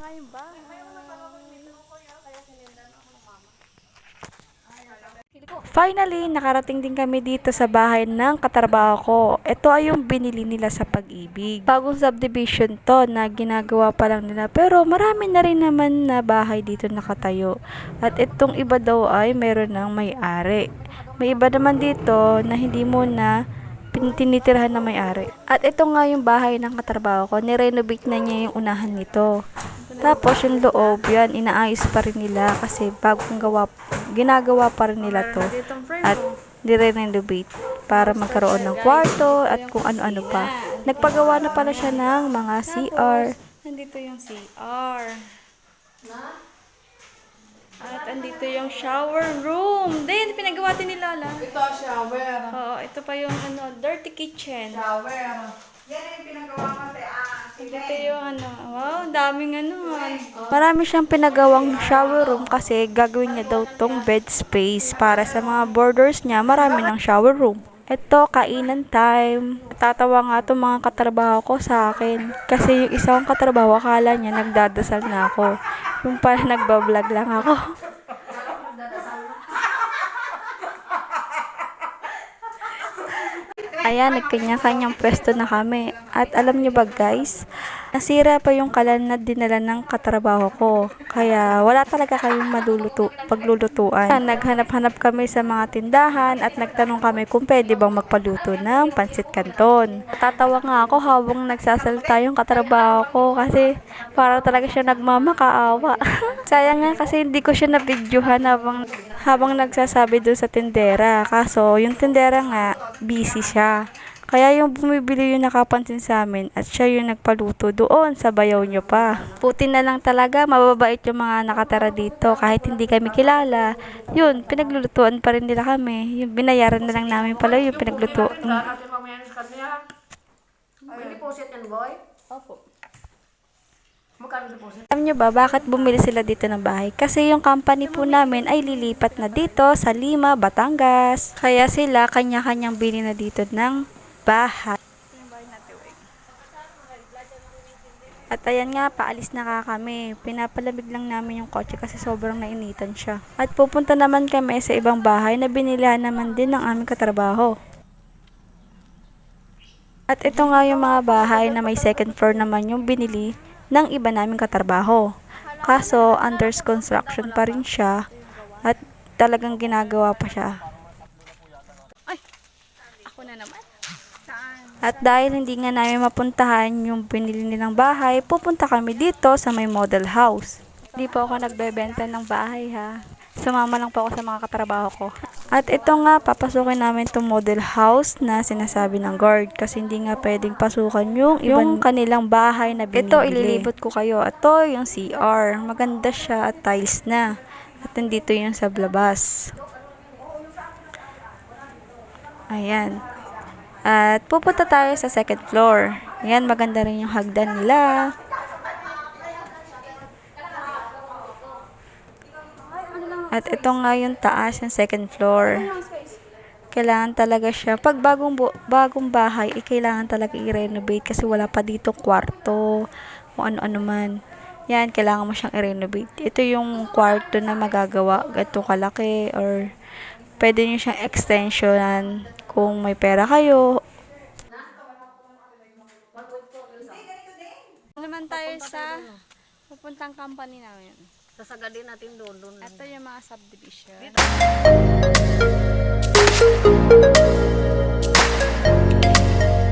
nga yung bahay. Finally, nakarating din kami dito sa bahay ng katrabaho ko. Ito ay yung binili nila sa Pag-ibig. Bagong subdivision to na ginagawa pa lang nila. Pero marami na rin naman na bahay dito nakatayo. At itong iba daw ay meron ng may-ari. May iba naman dito na hindi mo na tinitirhan na may-ari. At ito nga yung bahay ng katrabaho ko. Nirenovate na niya yung unahan nito. Tapos yung loob, yan, inaayos pa rin nila kasi ginagawa pa rin nila to at dire-renovate para magkaroon ng kwarto at kung ano-ano pa. Nagpagawa na pala siya ng mga CR. Nandito yung CR. At andito yung shower room. Din, pinagawa din ni Lala. Ito shower. Oo, ito pa yung dirty kitchen. Shower. Yan yung pinagawa ko Dito yung wow, daming Marami siyang pinagawang shower room kasi gagawin niya daw tong bed space para sa mga boarders niya, marami ng shower room. Ito, kainan time. Tatawa nga itong mga katrabaho ko sa akin. Kasi yung isang katrabaho, akala niya nagdadasal na ako. Yung pala nagbablog lang ako. Ayan, nagkanya-kanyang pwesto na kami. At alam nyo ba guys, nasira pa yung kalan na dinala ng katrabaho ko. Kaya wala talaga kayong paglulutuan. Naghanap-hanap kami sa mga tindahan at nagtanong kami kung pwede bang magpaluto ng pansit canton. Tatawa nga ako habang nagsasalita yung katrabaho ko kasi para talaga siya nagmamakaawa. Sayang nga kasi hindi ko siya na-videohan habang nagsasabi doon sa tindera. Kaso yung tindera nga, busy siya. Kaya yung bumibili yung nakapansin sa amin at siya yung nagpaluto doon sa bayaw nyo pa. Puti na lang talaga, mababait yung mga nakatara dito kahit hindi kami kilala. Yun, pinaglulutuan pa rin nila kami. Yung binayaran na lang namin pala yung pinaglutuan. Hindi po siya yan, boy? Opo. Magkano deposit? Alam nyo ba bakit bumili sila dito ng bahay? Kasi yung company po namin ay lilipat na dito sa Lima, Batangas. Kaya sila kanya-kanyang bili na dito ng bahay. At ayan nga, paalis na kami. Pinapalamig lang namin yung kotse kasi sobrang nainitan siya. At pupunta naman kami sa ibang bahay na binilihan naman din ng aming katrabaho. At ito nga yung mga bahay na may second floor naman yung binili ng iba naming katrabaho. Kaso, under construction pa rin siya at talagang ginagawa pa siya. Ay, ako na naman. At dahil hindi nga namin mapuntahan yung binili nilang bahay, pupunta kami dito sa may model house. Hindi po ako nagbebenta ng bahay ha. Sumama lang po ako sa mga katrabaho ko. At ito nga, papasukin namin itong model house na sinasabi ng guard kasi hindi nga pwedeng pasukan yung kanilang bahay na binibili. Ito, ililibot ko kayo. Ito yung CR. Maganda siya at tiles na. At nandito yung sa labas. Ayan. At pupunta tayo sa second floor. Ayan, maganda rin yung hagdan nila. At ito nga yung taas, yung second floor. Kailangan talaga siya. Pag bagong bahay, kailangan talaga i-renovate kasi wala pa dito kwarto. Kung ano-ano man. Yan, kailangan mo siyang i-renovate. Ito yung kwarto na magagawa. Ito kalaki or pwede nyo siyang extensionan kung may pera kayo. Naman tayo sa pupuntang company namin. Sasagadin natin doon. Ito yung mga subdivision.